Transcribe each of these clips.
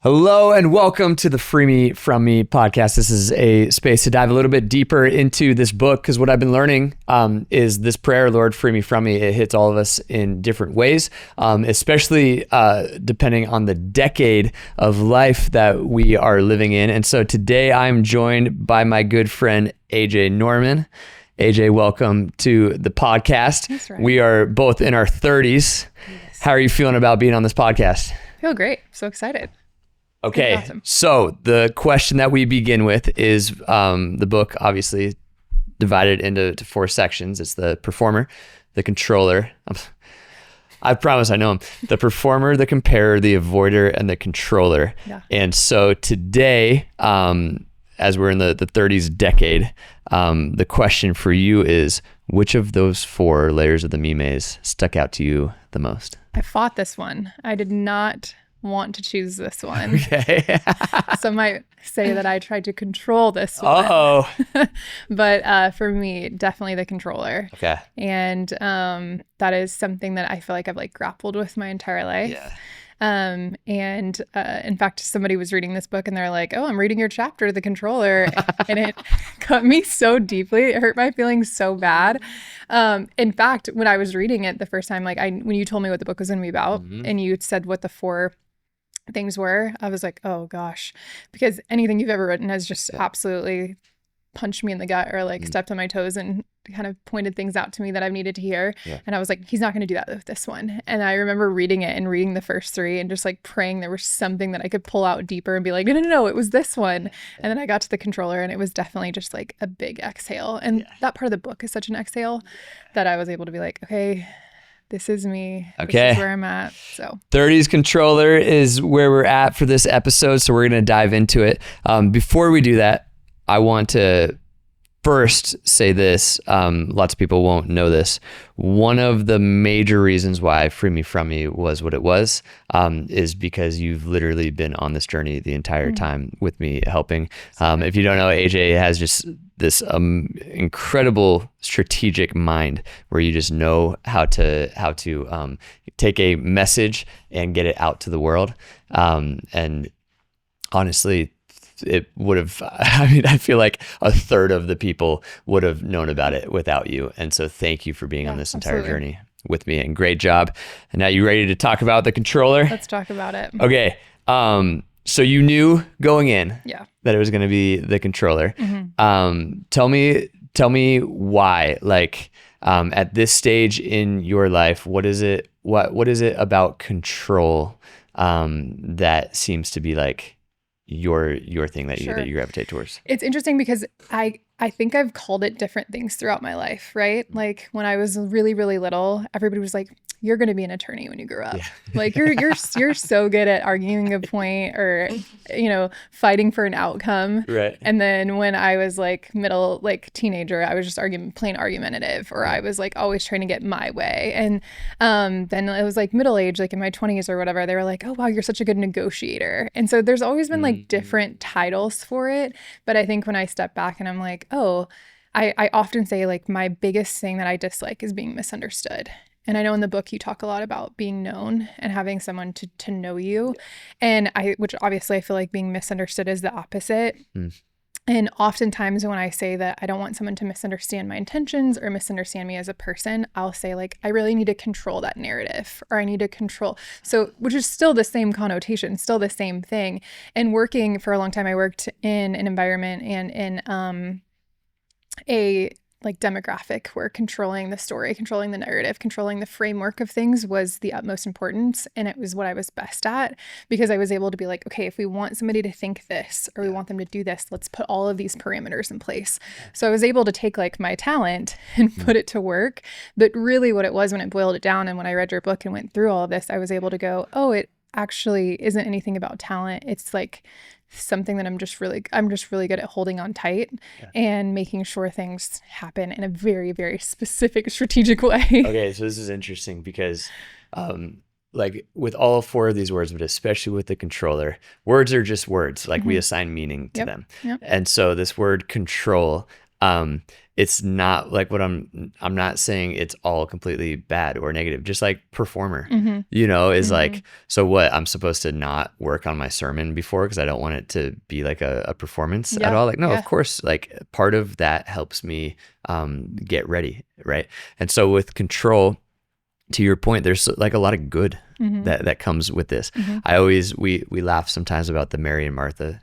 Hello and welcome to the Free Me From Me podcast. This is a space to dive a little bit deeper into this book because what I've been learning is this prayer, Lord, free me from me. It hits all of us in different ways, especially depending on the decade of life that we are living in. And so today I'm joined by my good friend, AJ Norman. AJ, welcome to the podcast. Thanks, Ryan. We are both in our 30s. Yes. How are you feeling about being on this podcast? I feel great. So excited. Okay, Awesome. So the question that we begin with is the book obviously divided into four sections. It's the performer, the controller. I promise I know them. The performer, the comparer, the avoider, and the controller. Yeah. And so today, as we're in the 30s decade, the question for you is, which of those four layers of the me maze stuck out to you the most? I fought this one. I did not want to choose this one. Okay. Some might say that I tried to control this one. Uh-oh. But for me, definitely the controller. Okay. And that is something that I feel like I've grappled with my entire life. Yeah. And in fact, somebody was reading this book and they're like, "Oh, I'm reading your chapter, The Controller." And it cut me so deeply. It hurt my feelings so bad. In fact, when I was reading it the first time, when you told me what the book was going to be about and you said what the four things were, I was like, oh gosh, because anything you've ever written has just absolutely punched me in the gut or stepped on my toes and kind of pointed things out to me that I've needed to hear. Yeah. And I was like, he's not going to do that with this one. And I remember reading it and reading the first three and just praying there was something that I could pull out deeper and be like, no, it was this one. And then I got to the controller and it was definitely just a big exhale. And that part of the book is such an exhale that I was able to be like, okay, this is me. Okay. This is where I'm at. So 30s controller is where we're at for this episode. So we're going to dive into it. Before we do that, I want to first say this. Lots of people won't know this. One of the major reasons why Free Me From Me was what it was is because you've literally been on this journey the entire time with me helping. If you don't know, AJ has just this incredible strategic mind where you just know how to take a message and get it out to the world. And honestly, it would have, I feel like a third of the people would have known about it without you. And so thank you for being on this entire journey with me, and great job. And now you ready to talk about the controller? let's talk about it. Okay. So you knew going in that it was going to be the controller. Tell me why, at this stage in your life, what is it about control that seems to be your thing that you gravitate towards? It's interesting because I think I've called it different things throughout my life, right? When I was really, really little, everybody was like, you're going to be an attorney when you grow up. Yeah. You're so good at arguing a point or, fighting for an outcome. Right. And then when I was middle, teenager, I was just plain argumentative, or I was always trying to get my way. And then it was middle age, in my 20s or whatever, they were like, oh, wow, you're such a good negotiator. And so there's always been different titles for it. But I think when I step back and I'm like, oh, I often say my biggest thing that I dislike is being misunderstood. And I know in the book you talk a lot about being known and having someone to know you. And which obviously I feel like being misunderstood is the opposite. And oftentimes when I say that I don't want someone to misunderstand my intentions or misunderstand me as a person, I'll say I really need to control that narrative, or I need to control. So, which is still the same connotation, still the same thing. And working for a long time, I worked in an environment and in a demographic where controlling the story, controlling the narrative, controlling the framework of things was the utmost importance. And it was what I was best at, because I was able to be okay, if we want somebody to think this, or we want them to do this, let's put all of these parameters in place. So I was able to take my talent and put it to work. But really what it was, when it boiled it down and when I read your book and went through all of this, I was able to go, oh, it actually isn't anything about talent. It's something that I'm just really good at holding on tight and making sure things happen in a very, very specific, strategic way. Okay, so this is interesting because with all four of these words, but especially with the controller, words are just words. We assign meaning to them. Yep. And so this word control, it's not like I'm not saying it's all completely bad or negative, just like performer, is like, so what, I'm supposed to not work on my sermon before because I don't want it to be like a performance at all. Like, no, of course, like part of that helps me get ready. Right. And so with control, to your point, there's like a lot of good that comes with this. We laugh sometimes about the Mary and Martha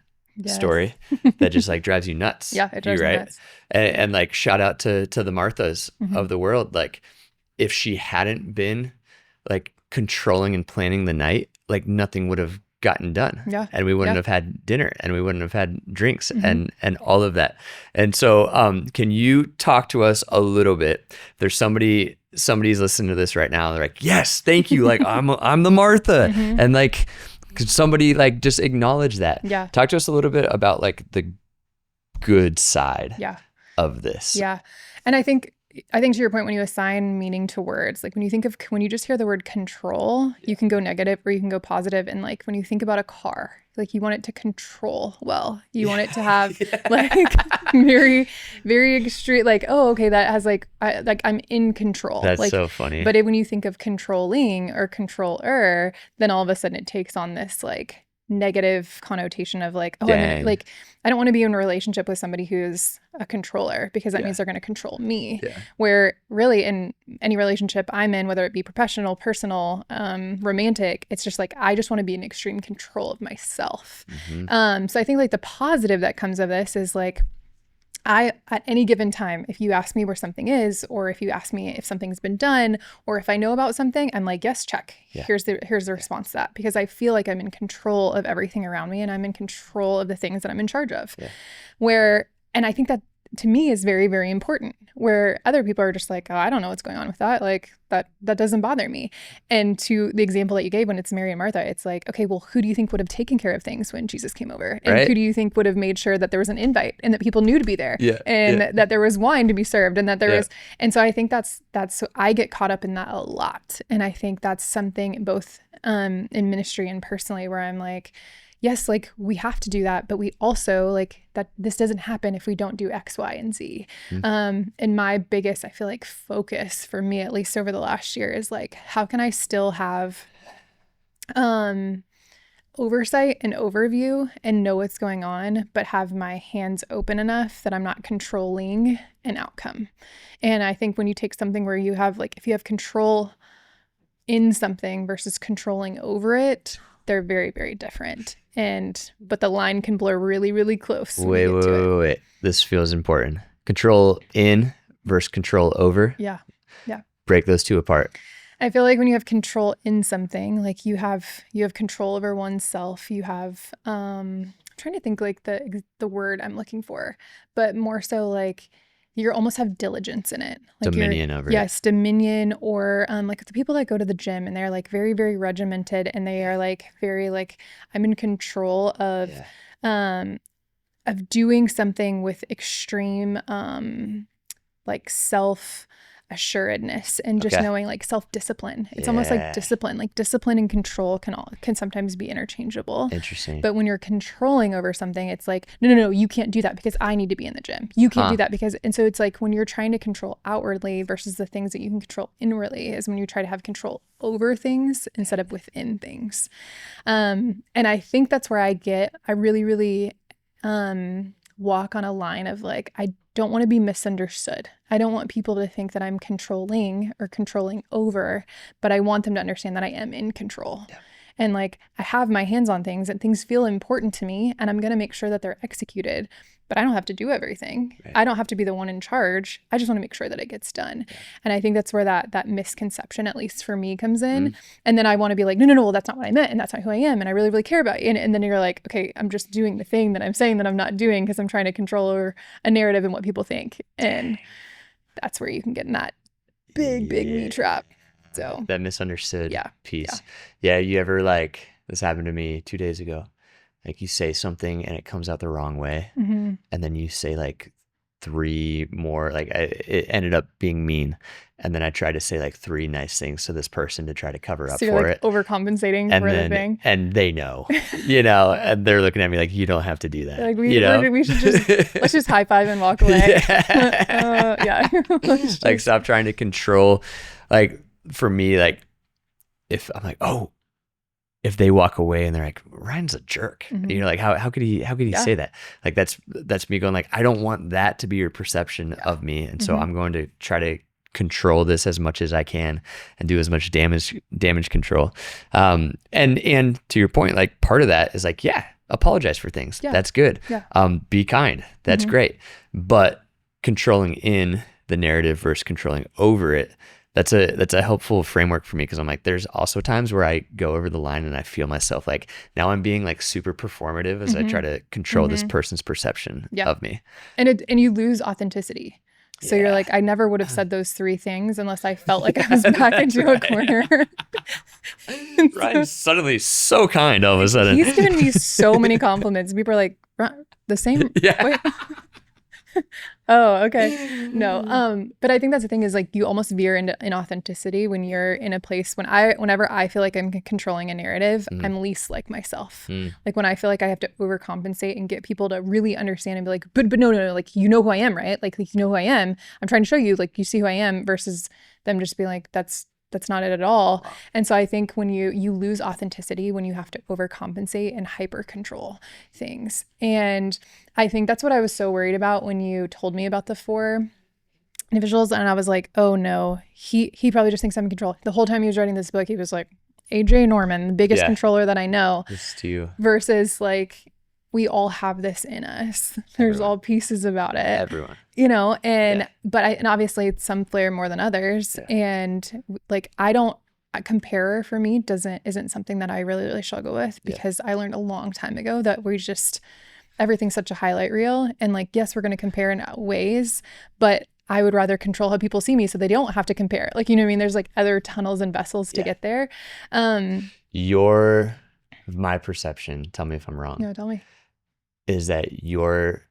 story that just like drives you nuts. Yeah, it drives me nuts. And like shout out to the Marthas of the world. Like if she hadn't been like controlling and planning the night, like nothing would have gotten done. Yeah. And we wouldn't have had dinner and we wouldn't have had drinks and all of that. And so can you talk to us a little bit? There's somebody's listening to this right now. They're like, yes, thank you. Like I'm the Martha. And like, could somebody like just acknowledge that? Yeah. Talk to us a little bit about like the good side of this. Yeah. And I think to your point, when you assign meaning to words, like when you just hear the word control, you can go negative or you can go positive. And like when you think about a car, like you want it to control well, you want it to have like very, very extreme, like, oh, okay, that has like I'm in control. That's like, so funny. But when you think of controlling or controller, then all of a sudden it takes on this like negative connotation of like, oh, I don't want to be in a relationship with somebody who's a controller because that means they're going to control me. Where really in any relationship I'm in, whether it be professional, personal, romantic, it's just like, I just want to be in extreme control of myself. So I think like the positive that comes of this is like, at any given time, if you ask me where something is, or if you ask me if something's been done, or if I know about something, I'm like, yes, check. Here's the response to that, because I feel like I'm in control of everything around me and I'm in control of the things that I'm in charge of. And I think that to me is very, very important, where other people are just like, oh, I don't know what's going on with that. Like that doesn't bother me. And to the example that you gave when it's Mary and Martha, it's like, okay, well, who do you think would have taken care of things when Jesus came over? And who do you think would have made sure that there was an invite and that people knew to be there and that there was wine to be served and that there was, and so I think that's, so I get caught up in that a lot. And I think that's something both in ministry and personally where I'm like, yes, like we have to do that, but we also like that this doesn't happen if we don't do X, Y, and Z. And my biggest, I feel like focus for me, at least over the last year, is like, how can I still have oversight and overview and know what's going on, but have my hands open enough that I'm not controlling an outcome. And I think when you take something where you have like, if you have control in something versus controlling over it, they're very, very different. But the line can blur really, really close. Wait. This feels important. Control in versus control over. Yeah. Break those two apart. I feel like when you have control in something, like you have control over oneself. You have, I'm trying to think like the word I'm looking for, but more so like you almost have diligence in it. Like dominion over it. Yes, dominion, or like the people that go to the gym and they're like very, very regimented and they are like very like, I'm in control of doing something with extreme like self assuredness and just knowing like self-discipline. It's almost like discipline and control can sometimes be interchangeable. Interesting. But when you're controlling over something, it's like, no, you can't do that because I need to be in the gym. You can't do that because, and so it's like when you're trying to control outwardly versus the things that you can control inwardly is when you try to have control over things instead of within things. And I think that's where I really, really walk on a line of like, I don't want to be misunderstood. I don't want people to think that I'm controlling or controlling over, but I want them to understand that I am in control. Yeah. And like, I have my hands on things and things feel important to me and I'm going to make sure that they're executed, but I don't have to do everything. Right. I don't have to be the one in charge. I just want to make sure that it gets done. Yeah. And I think that's where that misconception, at least for me, comes in. And then I want to be like, no, well, that's not what I meant. And that's not who I am. And I really, really care about you. And then you're like, okay, I'm just doing the thing that I'm saying that I'm not doing because I'm trying to control over a narrative and what people think. And that's where you can get in that big meat trap. So that misunderstood piece. Yeah. You ever like, this happened to me 2 days ago. Like you say something and it comes out the wrong way. And then you say like three more, like it ended up being mean. And then I tried to say like three nice things to this person to try to cover up So you're for like it. overcompensating And for the then, thing. and they know, and they're looking at me like, you don't have to do that. Like we should just let's just high five and walk away. Yeah. Like stop trying to control. Like for me, like if I'm like, oh, if they walk away and they're like, Ryan's a jerk, like how could he say that? Like that's me going like, I don't want that to be your perception of me, and so I'm going to try to control this as much as I can and do as much damage control. And to your point, like part of that is like, apologize for things. Yeah. That's good. Yeah. Be kind. That's great. But controlling in the narrative versus controlling over it, that's a helpful framework for me, because I'm like, there's also times where I go over the line and I feel myself like now I'm being like super performative as I try to control this person's perception of me. And you lose authenticity. So you're like, I never would have said those three things unless I felt like I was back into a corner. Ryan's suddenly so kind all of a sudden. He's given me so many compliments. People are like, the same? Yeah. Wait. Oh, okay. No. But I think that's the thing is like you almost veer into inauthenticity when you're in a place whenever I feel like I'm controlling a narrative, I'm least like myself. Like when I feel like I have to overcompensate and get people to really understand and be like, but no, like, you know who I am, right? Like you know who I am. I'm trying to show you, like, you see who I am, versus them just being like, that's not it at all. And so I think when you lose authenticity when you have to overcompensate and hyper control things. And I think that's what I was so worried about when you told me about the 4 individuals. And I was like, oh no, he probably just thinks I'm in control. The whole time he was writing this book, he was like, AJ Norman, the biggest controller that I know. This to you. Versus like, we all have this in us. There's all pieces about it. Everyone. And but obviously some flare more than others. Yeah. And like comparer for me isn't something that I really, really struggle with, because I learned a long time ago that everything's such a highlight reel. And like, yes, we're going to compare in ways, but I would rather control how people see me so they don't have to compare. Like, you know what I mean? There's like other tunnels and vessels to get there. My perception, tell me if I'm wrong. No, tell me. Is that your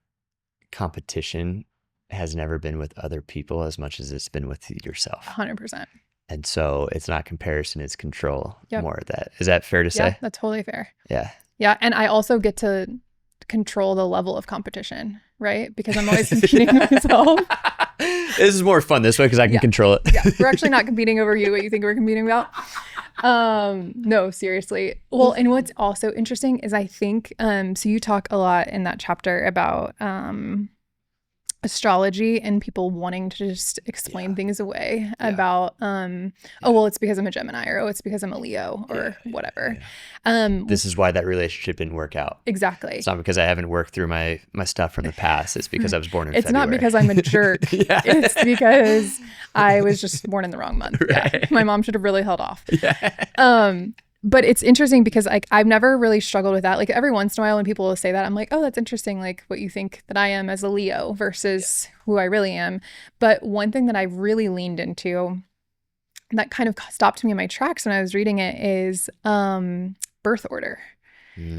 competition has never been with other people as much as it's been with yourself. 100%. And so it's not comparison, it's control more of that. Is that fair to say? Yeah, that's totally fair. Yeah. Yeah. And I also get to control the level of competition, right? Because I'm always competing with myself. This is more fun this way because I can control it. Yeah. We're actually not competing over you, what you think we're competing about. No, seriously. Well, and what's also interesting is I think, so you talk a lot in that chapter about astrology and people wanting to just explain things away about it's because I'm a Gemini, or it's because I'm a Leo, or whatever. This is why that relationship didn't work out. Exactly. It's not because I haven't worked through my stuff from the past. It's because I was born in It's February. not because I'm a jerk. It's because I was just born in the wrong month. Right. Yeah. My mom should have really held off. But it's interesting because like I've never really struggled with that. Like every once in a while when people will say that, I'm like, oh, that's interesting. Like what you think that I am as a Leo versus who I really am. But one thing that I really leaned into that kind of stopped me in my tracks when I was reading it is birth order.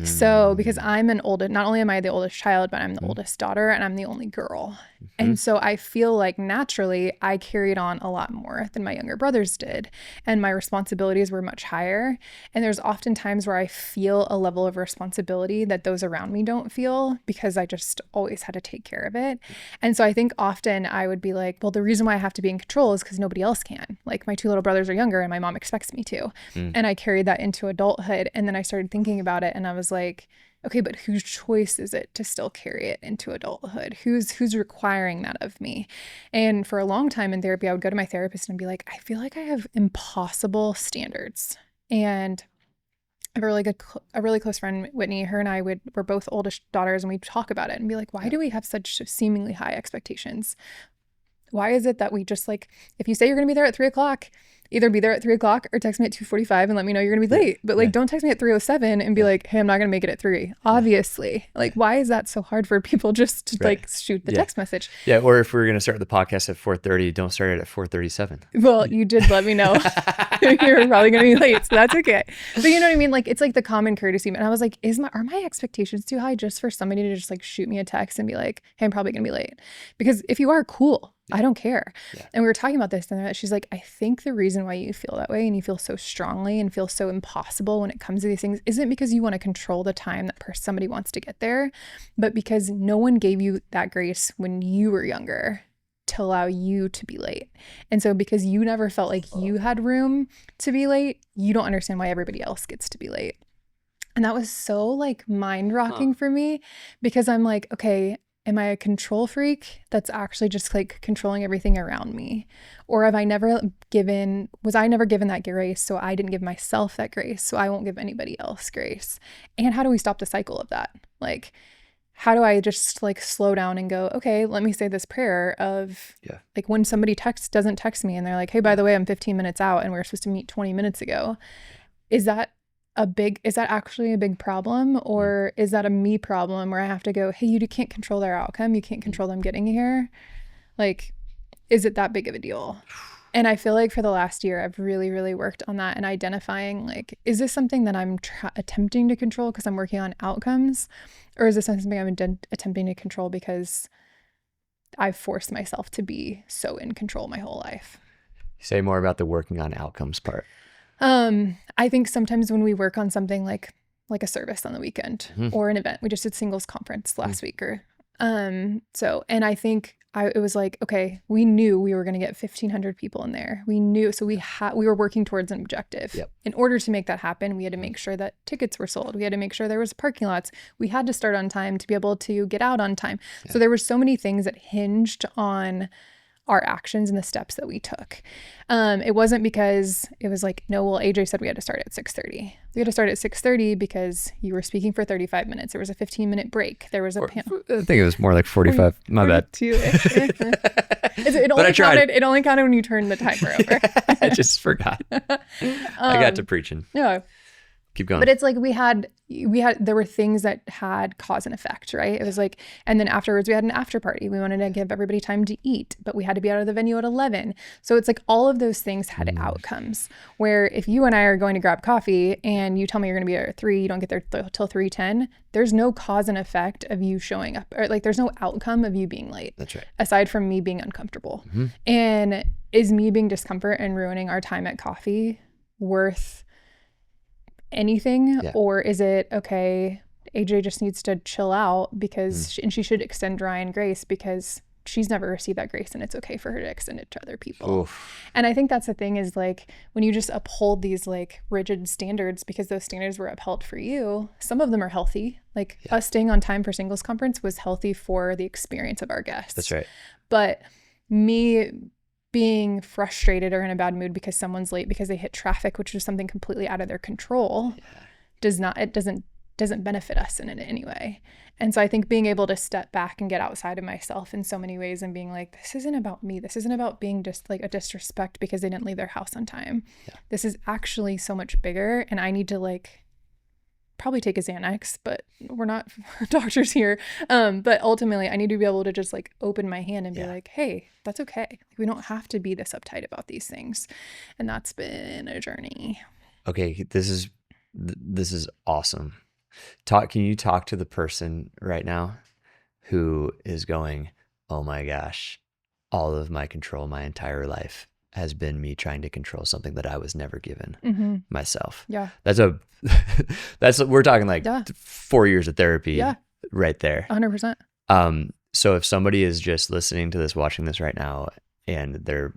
So because I'm not only am I the oldest child, but I'm the oldest daughter and I'm the only girl. And so I feel like naturally I carried on a lot more than my younger brothers did. And my responsibilities were much higher. And there's often times where I feel a level of responsibility that those around me don't feel because I just always had to take care of it. And so I think often I would be like, well, the reason why I have to be in control is because nobody else can. Like my 2 little brothers are younger and my mom expects me to. And I carried that into adulthood. And then I started thinking about it and I was like, okay, but whose choice is it to still carry it into adulthood? Who's requiring that of me? And for a long time in therapy, I would go to my therapist and be like, I feel like I have impossible standards. And I have a really close friend, Whitney. Her and I we're both oldest daughters, and we'd talk about it and be like, why do we have such seemingly high expectations? Why is it that we just like, if you say you're going to be there at 3:00, either be there at 3:00 or text me at 2:45 and let me know you're going to be late. But like, don't text me at 3:07 and be like, hey, I'm not going to make it at 3. Obviously. Like, why is that so hard for people just to like shoot the text message? Yeah. Or if we're going to start the podcast at 4:30, don't start it at 4:37. Well, you did let me know. You're probably gonna be late, so that's okay. But you know what I mean? Like, it's like the common courtesy. And I was like, are my expectations too high just for somebody to just like shoot me a text and be like, hey, I'm probably gonna be late? Because if you are, cool, I don't care. Yeah. And we were talking about this, and she's like, I think the reason why you feel that way and you feel so strongly and feel so impossible when it comes to these things isn't because you want to control the time that somebody wants to get there, but because no one gave you that grace when you were younger to allow you to be late. And so because you never felt like you had room to be late, you don't understand why everybody else gets to be late. And that was so like mind rocking for me, because I'm like, okay, am I a control freak that's actually just like controlling everything around me? Or was I never given that grace, so I didn't give myself that grace, so I won't give anybody else grace? And how do we stop the cycle of that? Like, how do I just like slow down and go, okay, let me say this prayer of like when somebody doesn't text me and they're like, hey, by the way, I'm 15 minutes out and we were supposed to meet 20 minutes ago. Is that actually a big problem, or is that a me problem where I have to go, hey, you can't control their outcome, you can't control them getting here? Like, is it that big of a deal? And I feel like for the last year, I've really, really worked on that and identifying, like, is this something that I'm attempting to control because I'm working on outcomes? Or is this something I'm attempting to control because I've forced myself to be so in control my whole life? Say more about the working on outcomes part. I think sometimes when we work on something like a service on the weekend or an event, we just did singles conference last week, and I think it was like, okay, we knew we were going to get 1,500 people in there. We knew, so we were working towards an objective. Yep. In order to make that happen, we had to make sure that tickets were sold. We had to make sure there was parking lots. We had to start on time to be able to get out on time. Yeah. So there were so many things that hinged on our actions and the steps that we took. It wasn't because it was like, no, well, AJ said we had to start at 6:30. We had to start at 6:30 because you were speaking for 35 minutes. There was a 15-minute break. There was a panel. I think it was more like 45. My bad. It only counted when you turned the timer over. I just forgot. I got to preaching. Yeah. Keep going. But it's like there were things that had cause and effect, right? It was like, and then afterwards we had an after party. We wanted to give everybody time to eat, but we had to be out of the venue at 11. So it's like all of those things had outcomes, where if you and I are going to grab coffee and you tell me you're going to be there at 3, you don't get there till 3:10, there's no cause and effect of you showing up, or like there's no outcome of you being late. That's right. Aside from me being uncomfortable. And is me being discomfort and ruining our time at coffee worth anything? Or is it, okay, AJ just needs to chill out because and she should extend Ryan grace because she's never received that grace and it's okay for her to extend it to other people. And I think that's the thing, is like when you just uphold these like rigid standards because those standards were upheld for you, some of them are healthy. Like us staying on time for singles conference was healthy for the experience of our guests. That's right. But me being frustrated or in a bad mood because someone's late because they hit traffic, which is something completely out of their control, doesn't benefit us in any way. And so I think being able to step back and get outside of myself in so many ways and being like, this isn't about me. This isn't about being just like a disrespect because they didn't leave their house on time. This is actually so much bigger, and I need to like probably take a Xanax, but we're not doctors here. But ultimately I need to be able to just like open my hand and be like, hey, that's okay. We don't have to be this uptight about these things. And that's been a journey. Okay. This is awesome. Can you talk to the person right now who is going, oh my gosh, all of my control my entire life has been me trying to control something that I was never given myself. Yeah. We're talking like 4 years of therapy right there. 100%. So if somebody is just listening to this, watching this right now, and they're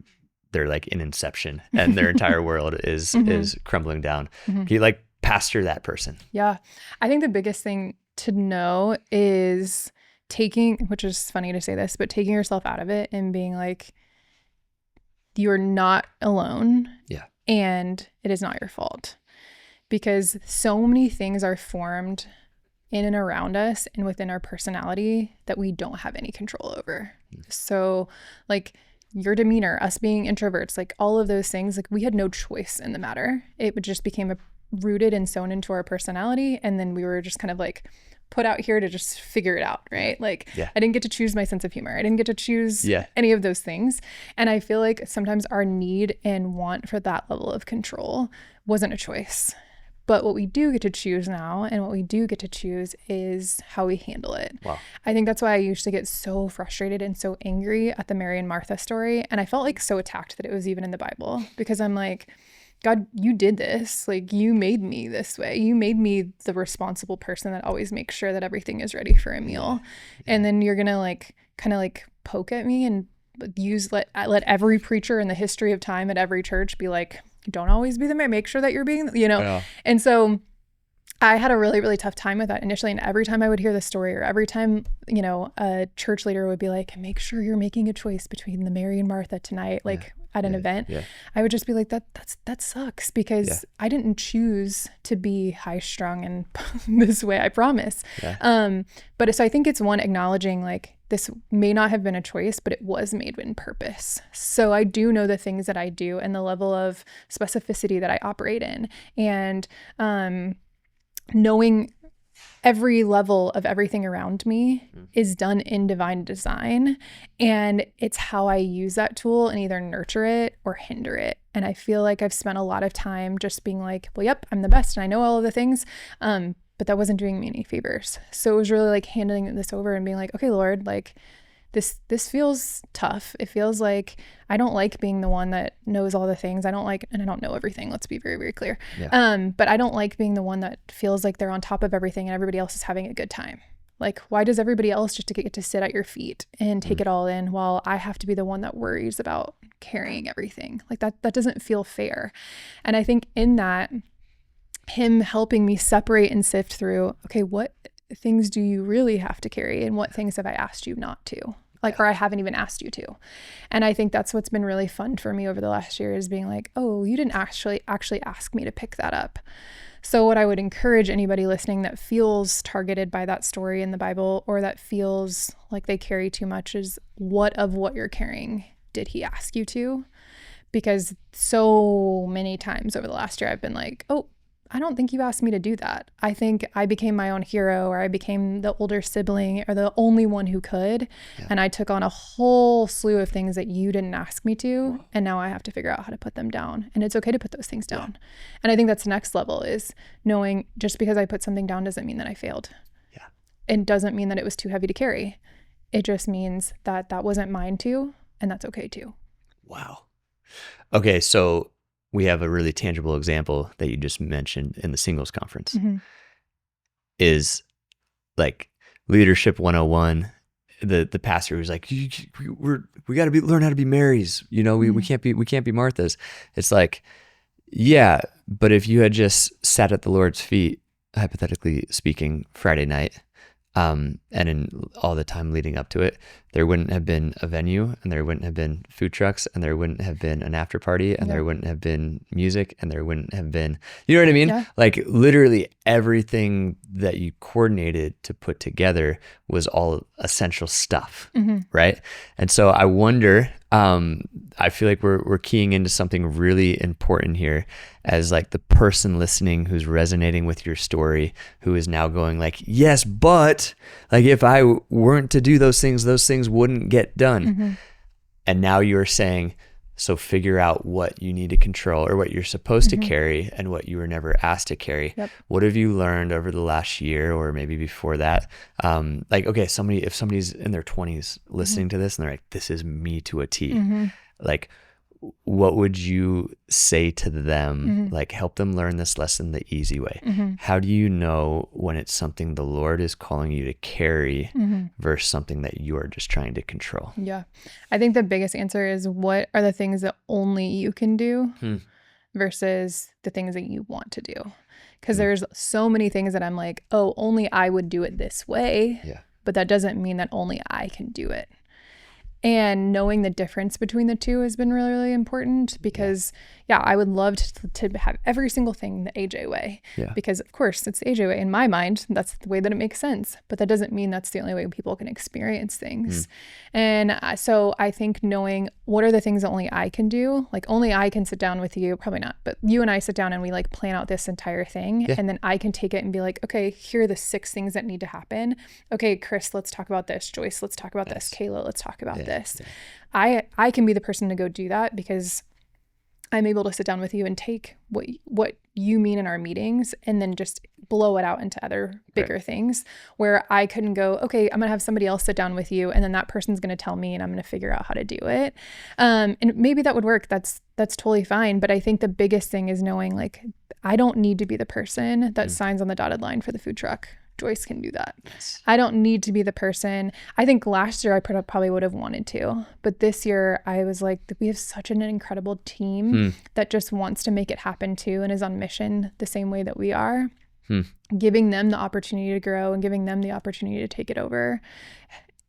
like in Inception and their entire world is crumbling down, can you like pastor that person? Yeah. I think the biggest thing to know is which is funny to say this, but taking yourself out of it and being like, you're not alone. Yeah. And it is not your fault, because so many things are formed in and around us and within our personality that we don't have any control over. So like your demeanor, us being introverts, like all of those things, like we had no choice in the matter. It just became rooted and sewn into our personality. And then we were just kind of like put out here to just figure it out, right? Like Yeah. I didn't get to choose my sense of humor. I didn't get to choose Yeah. any of those things. And I feel like sometimes our need and want for that level of control wasn't a choice. But what we do get to choose now, and what we do get to choose, is how we handle it. Wow. I think that's why I used to get so frustrated and so angry at the Mary and Martha story. And I felt like so attacked that it was even in the Bible, because I'm like, God, you did this. Like, you made me this way. You made me the responsible person that always makes sure that everything is ready for a meal. And then you're going to like kind of like poke at me and let every preacher in the history of time at every church be like, don't always be the man. Make sure that you're being, Yeah. And so I had a really, really tough time with that initially. And every time I would hear the story, or every time, a church leader would be like, make sure you're making a choice between the Mary and Martha tonight, like at an event, I would just be like, that sucks, because I didn't choose to be high strung and this way, I promise. But so I think it's one, acknowledging like, this may not have been a choice, but it was made in purpose. So I do know the things that I do and the level of specificity that I operate in, and knowing every level of everything around me is done in divine design. And it's how I use that tool and either nurture it or hinder it. And I feel like I've spent a lot of time just being like, well, yep, I'm the best and I know all of the things. But that wasn't doing me any favors. So it was really like handing this over and being like, okay, Lord, like this feels tough. It feels like I don't like being the one that knows all the things. I don't know everything. Let's be very, very clear. But I don't like being the one that feels like they're on top of everything and everybody else is having a good time. Like, why does everybody else just get to sit at your feet and take it all in, while I have to be the one that worries about carrying everything? Like that doesn't feel fair. And I think in that, him helping me separate and sift through, okay, what things do you really have to carry, and what things have I asked you not to? Like, or I haven't even asked you to. And I think that's what's been really fun for me over the last year, is being like, oh, you didn't actually ask me to pick that up. So what I would encourage anybody listening that feels targeted by that story in the Bible, or that feels like they carry too much, is what you're carrying did he ask you to? Because so many times over the last year, I've been like, oh, I don't think you asked me to do that. I think I became my own hero, or I became the older sibling, or the only one who could. And I took on a whole slew of things that you didn't ask me to. And now I have to figure out how to put them down. And it's okay to put those things down. And I think that's the next level, is knowing just because I put something down doesn't mean that I failed. It doesn't mean that it was too heavy to carry. It just means that that wasn't mine too. And that's okay too. Wow. Okay. So we have a really tangible example that you just mentioned in the singles conference, is like leadership 101. The pastor was like, we got to learn how to be Marys. We can't be Marthas. It's like, yeah, but if you had just sat at the Lord's feet, hypothetically speaking, Friday night, and in all the time leading up to it, there wouldn't have been a venue, and there wouldn't have been food trucks, and there wouldn't have been an after party, and there wouldn't have been music, and there wouldn't have been, you know what I mean? Yeah. Like literally everything that you coordinated to put together was all essential stuff, right? And so I wonder, I feel like we're keying into something really important here, as like the person listening who's resonating with your story, who is now going like, yes, but like if I weren't to do those things wouldn't get done. And now you're saying, so figure out what you need to control, or what you're supposed to carry, and what you were never asked to carry. What have you learned over the last year, or maybe before that? Like, okay, if somebody's in their 20s listening to this and they're like, this is me to a T, like, what would you say to them? Like, help them learn this lesson the easy way. How do you know when it's something the Lord is calling you to carry versus something that you are just trying to control? Yeah. I think the biggest answer is, what are the things that only you can do versus the things that you want to do? Because there's so many things that I'm like, oh, only I would do it this way. But that doesn't mean that only I can do it. And knowing the difference between the two has been really, really important because, I would love to have every single thing the AJ way. Yeah. Because, of course, it's the AJ way. In my mind, that's the way that it makes sense. But that doesn't mean that's the only way people can experience things. And so I think knowing what are the things that only I can do, like only I can sit down with you, probably not, but you and I sit down and we like plan out this entire thing. Yeah. And then I can take it and be like, okay, here are the 6 things that need to happen. Okay, Chris, let's talk about this. Joyce, let's talk about this. Kayla, let's talk about this. I can be the person to go do that because I'm able to sit down with you and take what you mean in our meetings and then just blow it out into other bigger things where I couldn't go, okay, I'm going to have somebody else sit down with you and then that person's going to tell me and I'm going to figure out how to do it. And maybe that would work. That's totally fine. But I think the biggest thing is knowing like, I don't need to be the person that signs on the dotted line for the food truck. Joyce can do that. Yes. I don't need to be the person. I think last year I probably would have wanted to, but this year I was like, we have such an incredible team that just wants to make it happen too and is on mission the same way that we are. Giving them the opportunity to grow and giving them the opportunity to take it over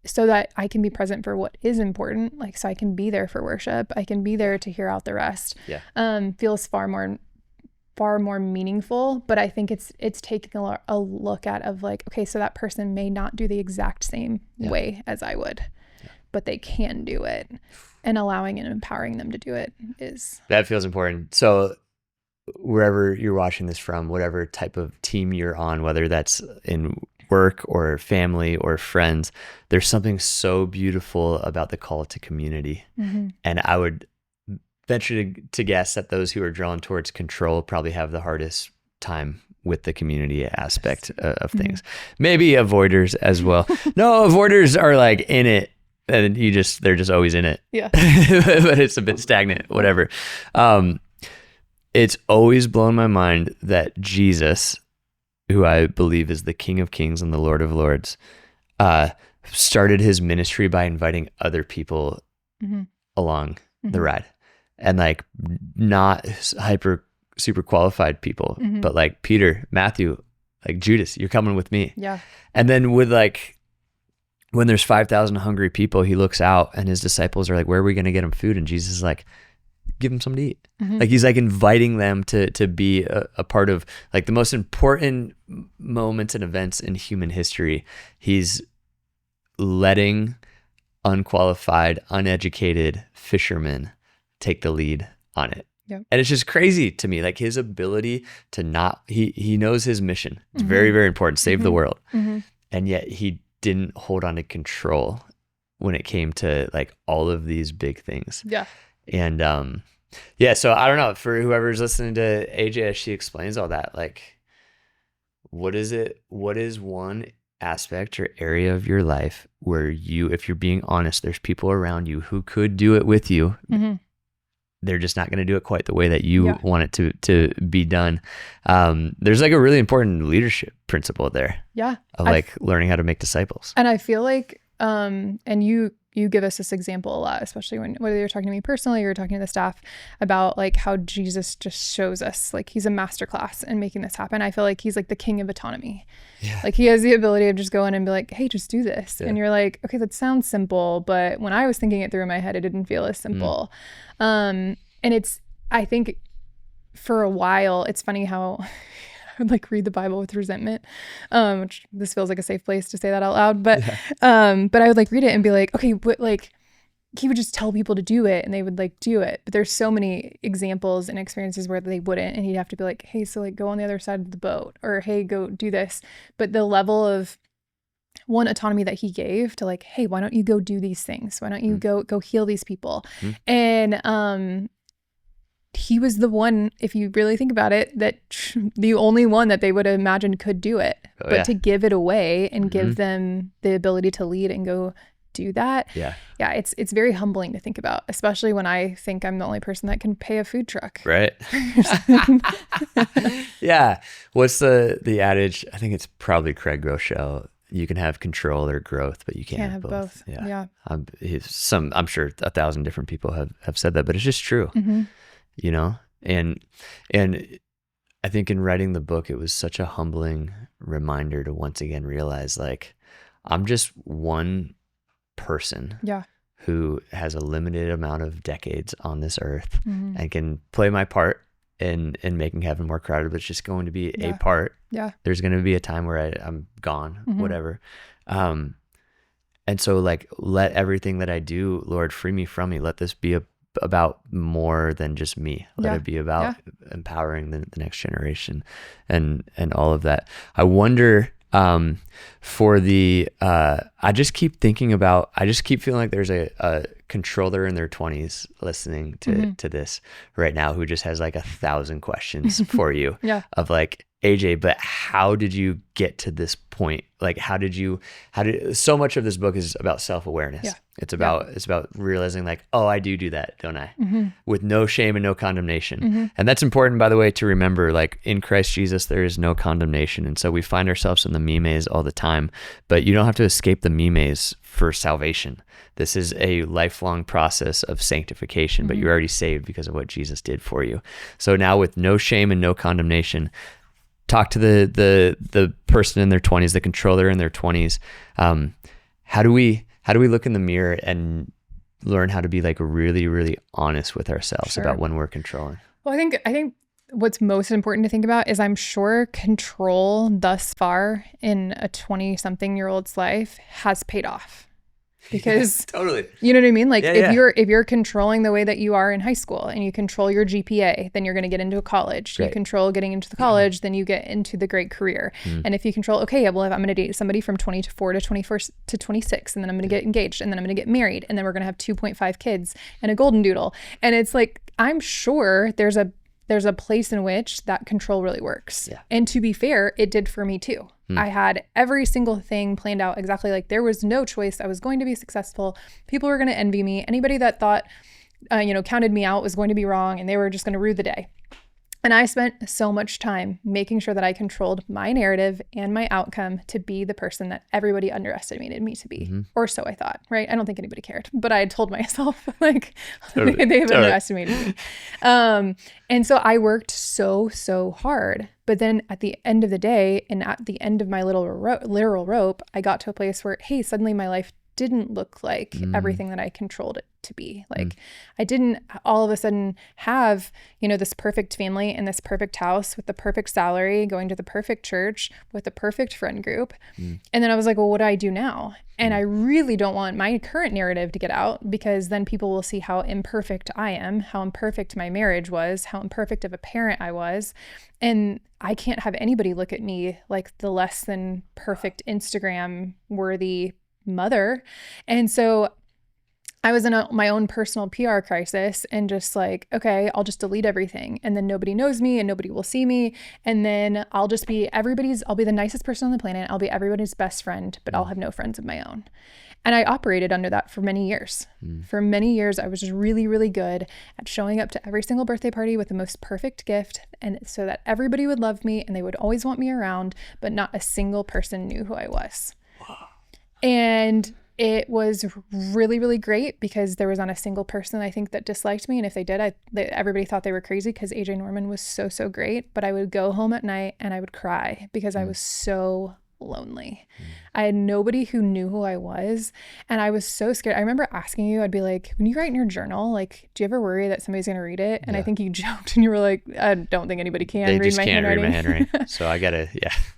so that I can be present for what is important. Like, so I can be there for worship. I can be there to hear out the rest. Feels far more meaningful, but I think it's taking a look at of like, okay, so that person may not do the exact same way as I would, but they can do it, and allowing and empowering them to do it that feels important. So wherever you're watching this from, whatever type of team you're on, whether that's in work or family or friends, there's something so beautiful about the call to community. And I would venture to guess that those who are drawn towards control probably have the hardest time with the community aspect of things. Maybe avoiders as well. No, avoiders are like in it and they're just always in it. Yeah. But it's a bit stagnant, whatever. It's always blown my mind that Jesus, who I believe is the King of Kings and the Lord of Lords, started his ministry by inviting other people along the ride. And like not super qualified people, but like Peter, Matthew, like Judas, you're coming with me. Yeah. And then with like, when there's 5,000 hungry people, he looks out and his disciples are like, where are we going to get them food? And Jesus is like, give them something to eat. Like he's like inviting them to be a part of like the most important moments and events in human history. He's letting unqualified, uneducated fishermen take the lead on it. Yep. And it's just crazy to me, like his ability to he knows his mission. It's very, very important, save the world. And yet he didn't hold on to control when it came to like all of these big things. Yeah. And so I don't know, for whoever's listening to AJ as she explains all that, like what is one aspect or area of your life where if you're being honest, there's people around you who could do it with you. They're just not going to do it quite the way that you want it to be done. There's like a really important leadership principle there. Yeah. Of like learning how to make disciples. And I feel like, and you give us this example a lot, especially whether you're talking to me personally or you're talking to the staff about like how Jesus just shows us like he's a masterclass in making this happen. I feel like he's like the king of autonomy. Yeah. Like he has the ability of just go in and be like, hey, just do this. Yeah. And you're like, okay, that sounds simple. But when I was thinking it through in my head, it didn't feel as simple. And I think for a while, it's funny how I would like read the Bible with resentment, which this feels like a safe place to say that out loud. But I would like read it and be like, okay, but like he would just tell people to do it and they would like do it. But there's so many examples and experiences where they wouldn't, and he'd have to be like, hey, so like go on the other side of the boat, or hey, go do this. But the level of autonomy that he gave to like, hey, why don't you go do these things? Why don't you go heal these people? And he was the one, if you really think about it, that the only one that they would have imagined could do it. But to give it away and give them the ability to lead and go do that. Yeah, it's very humbling to think about, especially when I think I'm the only person that can pay a food truck. Right. Yeah. What's the adage? I think it's probably Craig Groeschel. You can have control or growth, but you can't have both. Yeah. I'm sure 1,000 different people have said that, but it's just true. You know, and I think in writing the book, it was such a humbling reminder to once again realize like I'm just one person who has a limited amount of decades on this earth and can play my part in making heaven more crowded, but it's just going to be a part. Yeah. There's going to be a time where I'm gone, whatever. And so like, let everything that I do, Lord, free me from me. Let this be about more than just me. Let it be about empowering the next generation and all of that. I wonder, for the, I just keep feeling like there's a controller in their 20s listening to this right now, who just has like 1,000 questions for you of like, AJ, but how did you get to this point? Like, so much of this book is about self-awareness. Yeah. It's about realizing like, oh, I do that, don't I? With no shame and no condemnation. And that's important, by the way, to remember, like in Christ Jesus, there is no condemnation. And so we find ourselves in the mimes all the time, but you don't have to escape the mimes for salvation. This is a lifelong process of sanctification, but you're already saved because of what Jesus did for you. So now with no shame and no condemnation, talk to the person in their 20s, the controller in their 20s. How do we look in the mirror and learn how to be like really, really honest with ourselves about when we're controlling? Well, I think what's most important to think about is, I'm sure control thus far in a 20-something-year-old's life has paid off. Because totally, you know what I mean? Like if you're controlling the way that you are in high school and you control your GPA, then you're going to get into a college. You control getting into the college, then you get into the great career. And if you control, okay, well, if I'm going to date somebody from 24 to 21st to 26, and then I'm going to get engaged, and then I'm going to get married, and then we're going to have 2.5 kids and a golden doodle. And it's like, I'm sure there's a place in which that control really works. Yeah. And to be fair, it did for me too. I had every single thing planned out exactly. Like, there was no choice. I was going to be successful. People were going to envy me. Anybody that thought, counted me out was going to be wrong, and they were just going to rue the day. And I spent so much time making sure that I controlled my narrative and my outcome to be the person that everybody underestimated me to be. Or so I thought, right? I don't think anybody cared, but I had told myself like they've underestimated me. And so I worked so hard. But then at the end of the day, and at the end of my literal rope, I got to a place where, hey, suddenly my life didn't look like everything that I controlled it to be. Like, I didn't all of a sudden have, this perfect family and this perfect house with the perfect salary, going to the perfect church with the perfect friend group. And then I was like, well, what do I do now? And I really don't want my current narrative to get out, because then people will see how imperfect I am, how imperfect my marriage was, how imperfect of a parent I was. And I can't have anybody look at me like the less than perfect Instagram worthy mother. And so I was in my own personal PR crisis, and just like, okay, I'll just delete everything, and then nobody knows me and nobody will see me. And then I'll be the nicest person on the planet. I'll be everybody's best friend, but I'll have no friends of my own. And I operated under that for many years. For many years, I was just really, really good at showing up to every single birthday party with the most perfect gift, and so that everybody would love me and they would always want me around, but not a single person knew who I was. Wow. And it was really, really great, because there was not a single person I think that disliked me. And if they did, everybody thought they were crazy, because AJ Norman was so great. But I would go home at night and I would cry because I was so lonely. I had nobody who knew who I was, and I was so scared. I remember asking you, I'd be like, when you write in your journal, like, do you ever worry that somebody's going to read it? And I think you joked and you were like, I don't think anybody can read my handwriting. They just can't read my handwriting. So I gotta,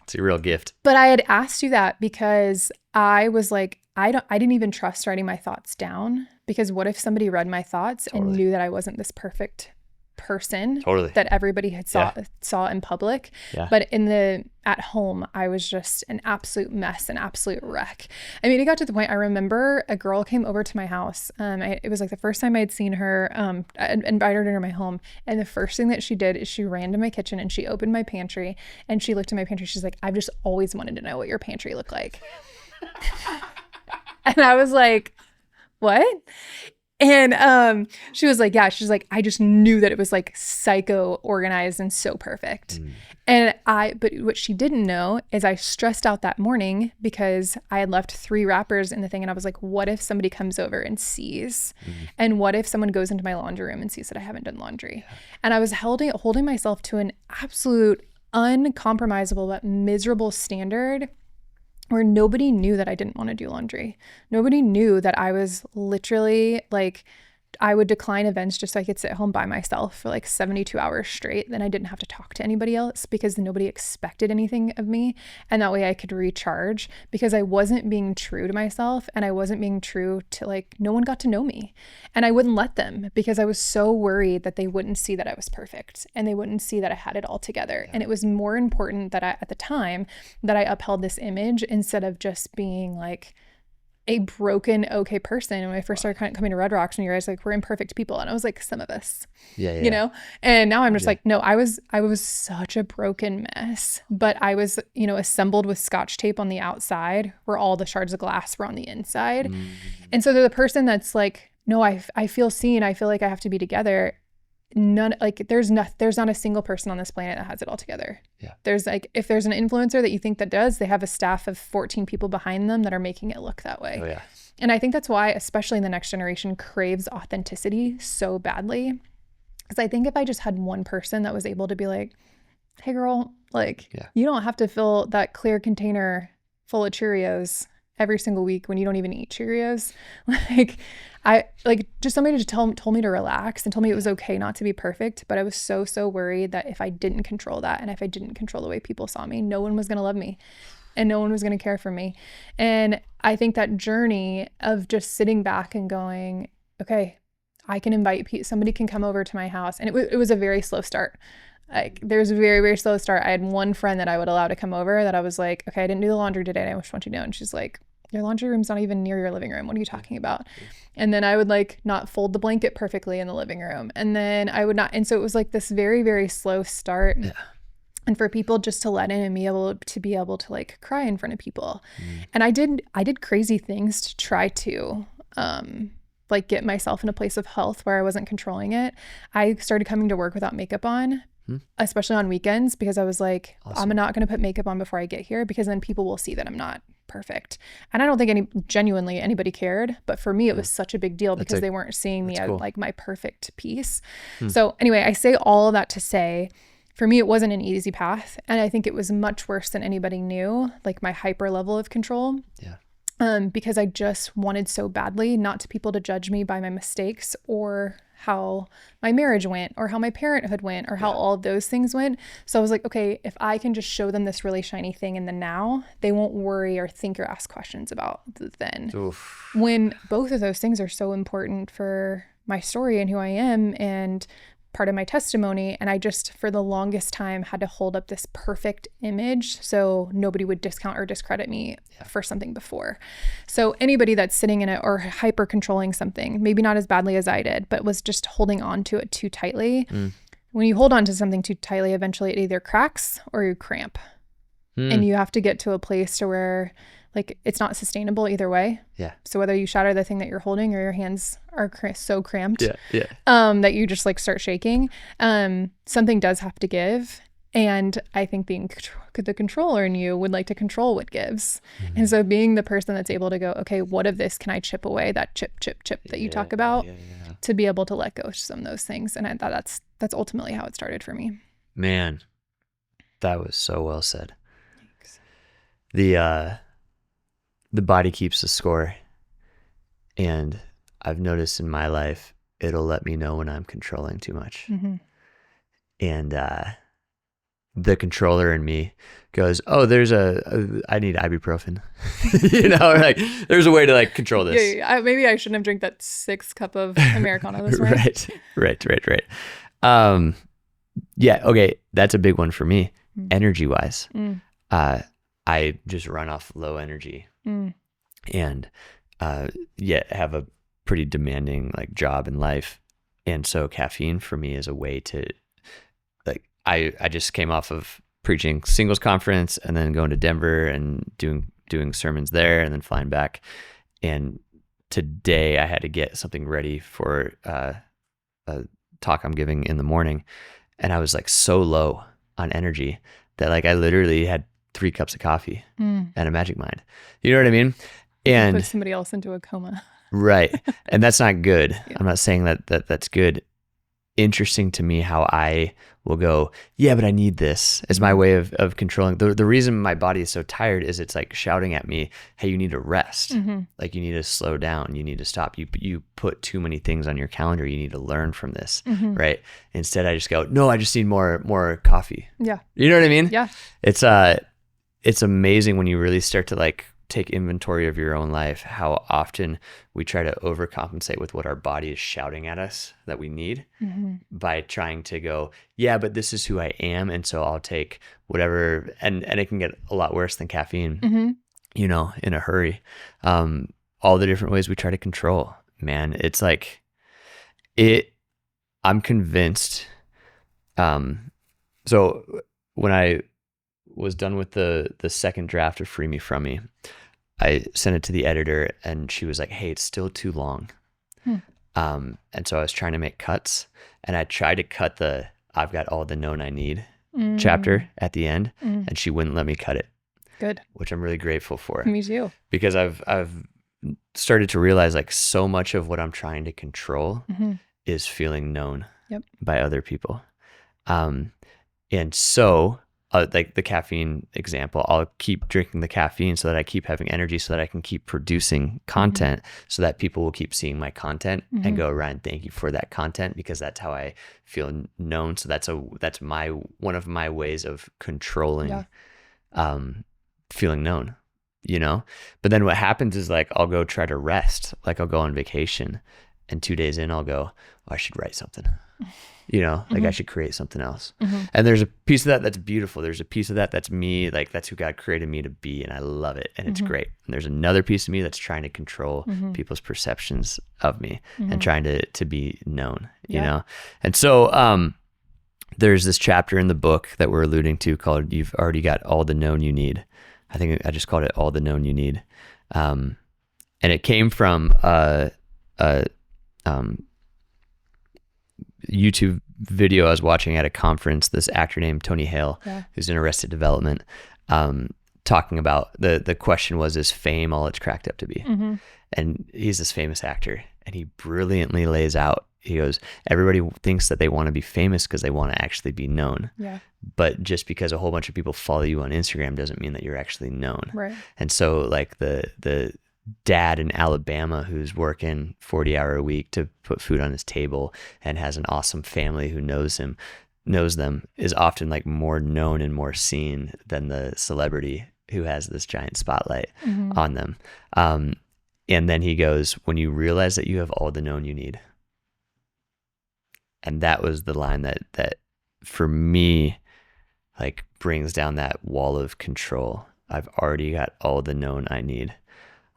it's a real gift. But I had asked you that because I was like, I didn't even trust writing my thoughts down, because what if somebody read my thoughts and knew that I wasn't this perfect person that everybody had saw in public, but at home I was just an absolute mess, an absolute wreck. I mean, it got to the point, I remember a girl came over to my house. It was like the first time I'd seen her. I invited her to my home, and the first thing that she did is she ran to my kitchen and she opened my pantry, and she looked at my pantry. She's like, I've just always wanted to know what your pantry looked like. And I was like, what? And she was like, yeah, she's like, I just knew that it was like psycho organized and so perfect. But what she didn't know is I stressed out that morning because I had left 3 wrappers in the thing. And I was like, what if somebody comes over and sees? And what if someone goes into my laundry room and sees that I haven't done laundry? And I was holding myself to an absolute uncompromisable but miserable standard where nobody knew that I didn't want to do laundry. Nobody knew that I was literally like, I would decline events just so I could sit home by myself for like 72 hours straight. Then I didn't have to talk to anybody else because nobody expected anything of me. And that way I could recharge because I wasn't being true to myself and I wasn't being true to like, no one got to know me. And I wouldn't let them because I was so worried that they wouldn't see that I was perfect and they wouldn't see that I had it all together. And it was more important that I, at the time, that I upheld this image instead of just being like, a broken, okay person. And when I first started coming to Red Rocks, and you guys like, we're imperfect people. And I was like, some of us, you know? And now I'm just like, no, I was such a broken mess, but I was, you know, assembled with Scotch tape on the outside where all the shards of glass were on the inside. And so they're the person that's like, no, I feel seen. I feel like I have to be together. There's not a single person on this planet that has it all together. Yeah. There's like, if there's an influencer that you think that does, they have a staff of 14 people behind them that are making it look that way. Oh yeah. And I think that's why, especially the next generation, craves authenticity so badly. Because I think if I just had one person that was able to be like, hey girl, like you don't have to fill that clear container full of Cheerios every single week when you don't even eat Cheerios. Just somebody just told me to relax and told me it was okay not to be perfect. But I was so worried that if I didn't control that and if I didn't control the way people saw me, no one was going to love me and no one was going to care for me. And I think that journey of just sitting back and going, okay, I can invite somebody can come over to my house. And it was a very slow start. Like there's a very, very slow start. I had one friend that I would allow to come over that I was like, okay, I didn't do the laundry today. And I just want you to know. And she's like, your laundry room's not even near your living room. What are you talking about? And then I would like not fold the blanket perfectly in the living room. And then I would not. And so it was like this very, very slow start. Yeah. And for people just to let in and be able to like cry in front of people. And I did crazy things to try to, like get myself in a place of health where I wasn't controlling it. I started coming to work without makeup on. Especially on weekends, because I was like, awesome. I'm not going to put makeup on before I get here because then people will see that I'm not perfect. And I don't think genuinely anybody cared, but for me it was such a big deal because they weren't seeing me as like my perfect piece. So anyway, I say all of that to say, for me it wasn't an easy path, and I think it was much worse than anybody knew, like my hyper level of control. Because I just wanted so badly not to people to judge me by my mistakes or how my marriage went or how my parenthood went or how all of those things went. So I was like, okay, if I can just show them this really shiny thing in the now, they won't worry or think or ask questions about the then. Oof. When both of those things are so important for my story and who I am and part of my testimony. And I just, for the longest time, had to hold up this perfect image so nobody would discount or discredit me for something before. So anybody that's sitting in it or hyper controlling something, maybe not as badly as I did, but was just holding on to it too tightly. When you hold on to something too tightly, eventually it either cracks or you cramp. And you have to get to a place to where like it's not sustainable either way. Yeah. So whether you shatter the thing that you're holding or your hands are so cramped that you just like start shaking, something does have to give. And I think the controller in you would like to control what gives. And so being the person that's able to go, okay, what of this can I chip away, that chip that you talk about, to be able to let go of some of those things. And I thought that's ultimately how it started for me. Man, that was so well said. Thanks. The body keeps the score, and I've noticed in my life it'll let me know when I'm controlling too much. And the controller in me goes, oh, I need ibuprofen. You know, like there's a way to like control this. Maybe I shouldn't have drank that 6 cup of Americano this morning. Right. Okay, that's a big one for me. Energy wise, I just run off low energy. And yet have a pretty demanding like job in life. And so caffeine for me is a way to like, I just came off of preaching singles conference and then going to Denver and doing sermons there and then flying back. And today I had to get something ready for a talk I'm giving in the morning. And I was like so low on energy that like I literally had 3 cups of coffee and a Magic Mind. You know what I mean? And put somebody else into a coma. Right. And that's not good. I'm not saying that that's good. interesting to me how I will go, yeah, but I need this as my way of controlling. The reason my body is so tired is it's like shouting at me, hey, you need to rest. Like you need to slow down. You need to stop. You put too many things on your calendar. You need to learn from this, right? Instead, I just go, no, I just need more coffee. Yeah. You know what I mean? Yeah. It's amazing when you really start to like take inventory of your own life, how often we try to overcompensate with what our body is shouting at us that we need by trying to go, yeah, but this is who I am. And so I'll take whatever, and it can get a lot worse than caffeine, you know, in a hurry. All the different ways we try to control, man, it's like I'm convinced. So when I was done with the second draft of Free Me From Me, I sent it to the editor and she was like, hey, it's still too long. And so I was trying to make cuts, and I tried to cut the I've got all the known I need chapter at the end, and she wouldn't let me cut it. Good. Which I'm really grateful for. Me too. Because I've started to realize like so much of what I'm trying to control is feeling known by other people. And so like the caffeine example, I'll keep drinking the caffeine so that I keep having energy, so that I can keep producing content, so that people will keep seeing my content and go, Ryan, thank you for that content, because that's how I feel known. So that's one of my ways of controlling, feeling known, you know? But then what happens is like, I'll go try to rest. Like I'll go on vacation, and 2 days in I'll go, oh, I should write something. You know, like I should create something else. And there's a piece of that that's beautiful. There's a piece of that that's me, like that's who God created me to be, and I love it, and it's great. And there's another piece of me that's trying to control people's perceptions of me and trying to be known, you know? And so there's this chapter in the book that we're alluding to called You've Already Got All the Known You Need. I think I just called it All the Known You Need. And it came from YouTube video I was watching at a conference, this actor named Tony Hale, who's in Arrested Development, talking about the question was, is fame all it's cracked up to be? And he's this famous actor, and he brilliantly lays out, he goes, everybody thinks that they want to be famous because they want to actually be known. But just because a whole bunch of people follow you on Instagram doesn't mean that you're actually known. And so like the dad in Alabama who's working 40-hour a week to put food on his table and has an awesome family who knows them is often like more known and more seen than the celebrity who has this giant spotlight on them. And then he goes, when you realize that you have all the known you need. And that was the line that for me, like brings down that wall of control. I've already got all the known I need.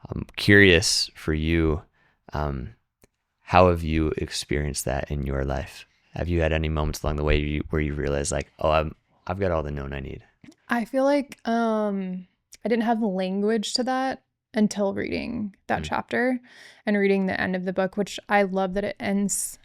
I'm curious for you, how have you experienced that in your life? Have you had any moments along the way where you realize like, oh, I've got all the known I need? I feel like I didn't have language to that until reading that chapter and reading the end of the book, which I love that it ends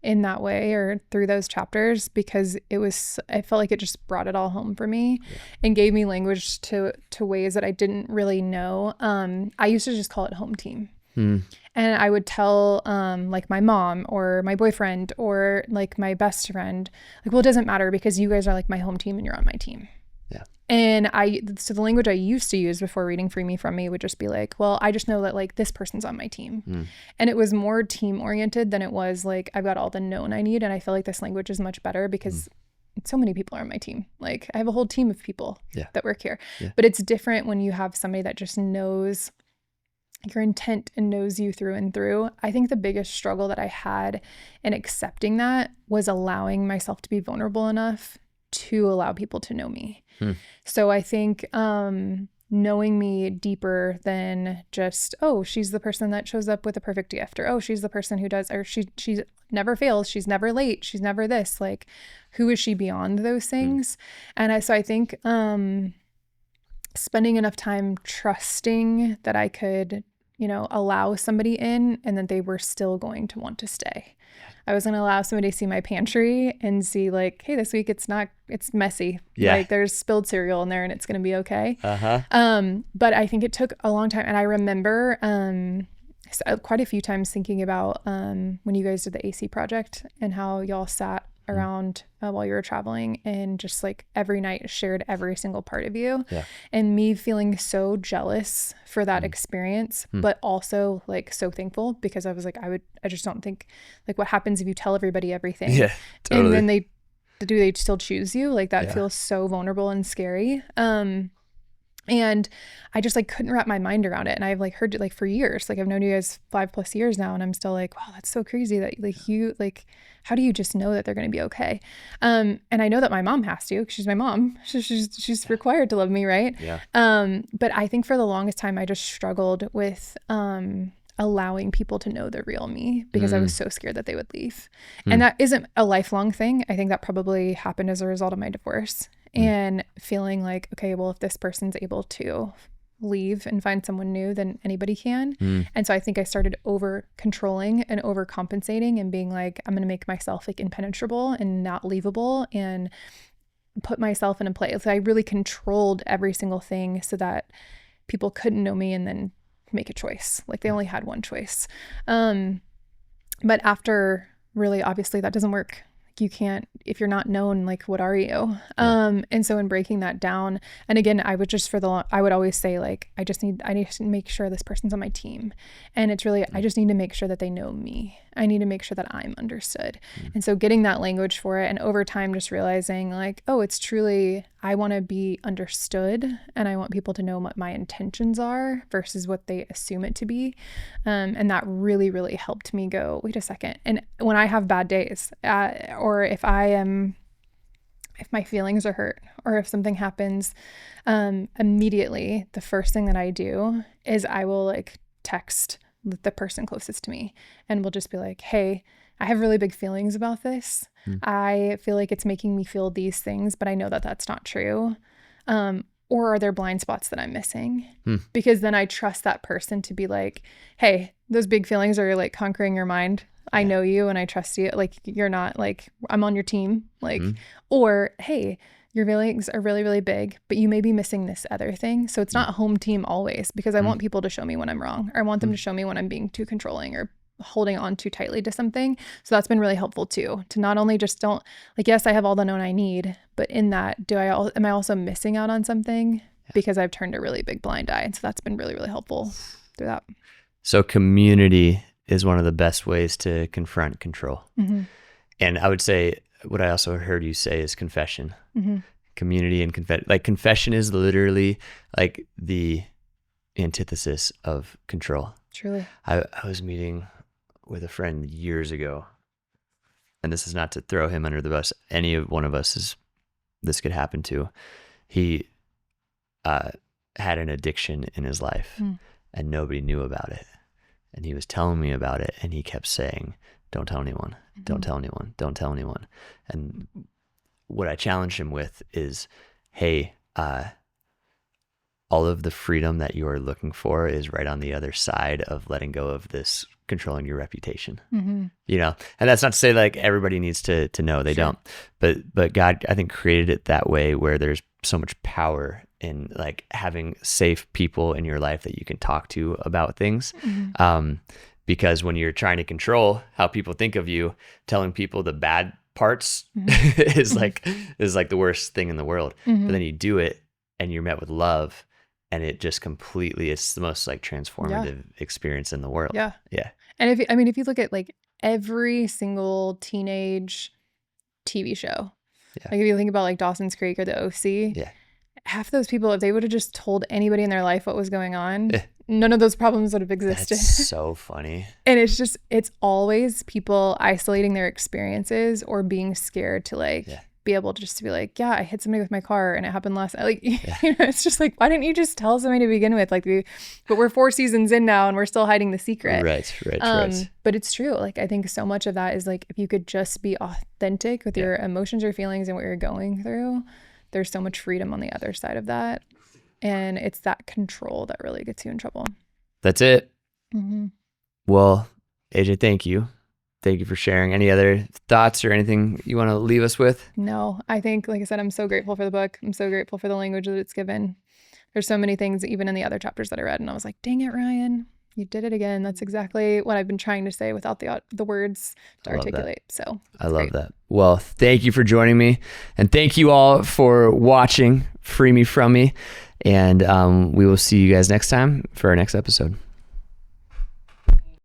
in that way or through those chapters, because I felt like it just brought it all home for me and gave me language to ways that I didn't really know. I used to just call it home team. And I would tell like my mom or my boyfriend or like my best friend, like, well, it doesn't matter because you guys are like my home team and you're on my team. And so the language I used to use before reading Free Me From Me would just be like, well, I just know that like this person's on my team. And it was more team oriented than it was like, I've got all the known I need. And I feel like this language is much better because so many people are on my team. Like I have a whole team of people that work here, but it's different when you have somebody that just knows your intent and knows you through and through. I think the biggest struggle that I had in accepting that was allowing myself to be vulnerable enough to allow people to know me. So I think knowing me deeper than just, oh, she's the person that shows up with a perfect gift, or oh, she's the person who does, or she never fails, she's never late, she's never this, like who is she beyond those things? And so I think spending enough time trusting that I could, allow somebody in and that they were still going to want to stay. I was going to allow somebody to see my pantry and see like, hey, this week it's messy. Like there's spilled cereal in there and it's going to be okay. But I think it took a long time. And I remember quite a few times thinking about when you guys did the AC project and how y'all sat around while you were traveling and just like every night shared every single part of you, and me feeling so jealous for that experience, but also like so thankful, because I was like, I just don't think, like, what happens if you tell everybody everything, totally. and then they still choose you? Like, that feels so vulnerable and scary. And I just like couldn't wrap my mind around it. And I've like heard it like for years, like I've known you guys 5+ years now. And I'm still like, wow, that's so crazy that like you, like, how do you just know that they're going to be okay? And I know that my mom has to, 'cause she's my mom. She's required to love me. Right. Yeah. But I think for the longest time, I just struggled with, allowing people to know the real me, because I was so scared that they would leave. And that isn't a lifelong thing. I think that probably happened as a result of my divorce. And feeling like, okay, well, if this person's able to leave and find someone new, then anybody can. And so I think I started over controlling and overcompensating and being like, I'm going to make myself like impenetrable and not leavable and put myself in a place. I really controlled every single thing so that people couldn't know me and then make a choice. Like, they only had one choice. But after, really, obviously that doesn't work. You can't, if you're not known, like, what are you? And so in breaking that down, and again, I would just I would always say, like, I need to make sure this person's on my team. And it's really, I just need to make sure that they know me. I need to make sure that I'm understood. And so getting that language for it, and over time just realizing like, oh, it's truly, I want to be understood, and I want people to know what my intentions are versus what they assume it to be. And that really, really helped me go, wait a second. And when I have bad days, or if my feelings are hurt, or if something happens, immediately the first thing that I do is I will like text the person closest to me, and we'll just be like, hey, I have really big feelings about this. I feel like it's making me feel these things, but I know that that's not true. Or are there blind spots that I'm missing? Because then I trust that person to be like, hey, those big feelings are like conquering your mind. I know you and I trust you. Like, you're not like, I'm on your team. Like, or, hey, your feelings are really, really big, but you may be missing this other thing. So it's not home team always, because I want people to show me when I'm wrong, or I want them to show me when I'm being too controlling or holding on too tightly to something. So that's been really helpful too, to not only just don't, like, yes, I have all the known I need, but in that, am I also missing out on something because I've turned a really big blind eye? And so that's been really, really helpful through that. So community is one of the best ways to confront control. And I would say, what I also heard you say is confession. Community and confession is literally like the antithesis of control. Truly. I was meeting with a friend years ago, and this is not to throw him under the bus. Any of one of us this could happen to. He had an addiction in his life, and nobody knew about it. And he was telling me about it, and he kept saying, don't tell anyone, don't tell anyone, don't tell anyone. And what I challenged him with is, hey, all of the freedom that you're looking for is right on the other side of letting go of this controlling your reputation. You know, and that's not to say like everybody needs to know, they don't, but God, I think, created it that way, where there's so much power in like having safe people in your life that you can talk to about things. Because when you're trying to control how people think of you, telling people the bad parts is like the worst thing in the world. But then you do it and you're met with love, and it just completely, it's the most like transformative experience in the world. Yeah. And if you look at like every single teenage TV show, like if you think about like Dawson's Creek or the OC, half those people, if they would have just told anybody in their life what was going on, none of those problems would have existed. That's so funny. And it's always people isolating their experiences or being scared to like be able to just to be like, yeah, I hit somebody with my car and it happened last night. Like, you know, it's just like, why didn't you just tell somebody to begin with? Like, but we're 4 seasons in now and we're still hiding the secret. Right. But it's true. Like, I think so much of that is like, if you could just be authentic with your emotions or feelings and what you're going through, there's so much freedom on the other side of that. And it's that control that really gets you in trouble. That's it. Well, AJ, thank you. Thank you for sharing. Any other thoughts or anything you want to leave us with? No, I think, like I said, I'm so grateful for the book. I'm so grateful for the language that it's given. There's so many things, even in the other chapters that I read, and I was like, dang it, Ryan, You did it again. That's exactly what I've been trying to say without the words to articulate. So I love that. Well, thank you for joining me, and thank you all for watching Free Me From Me. And we will see you guys next time for our next episode.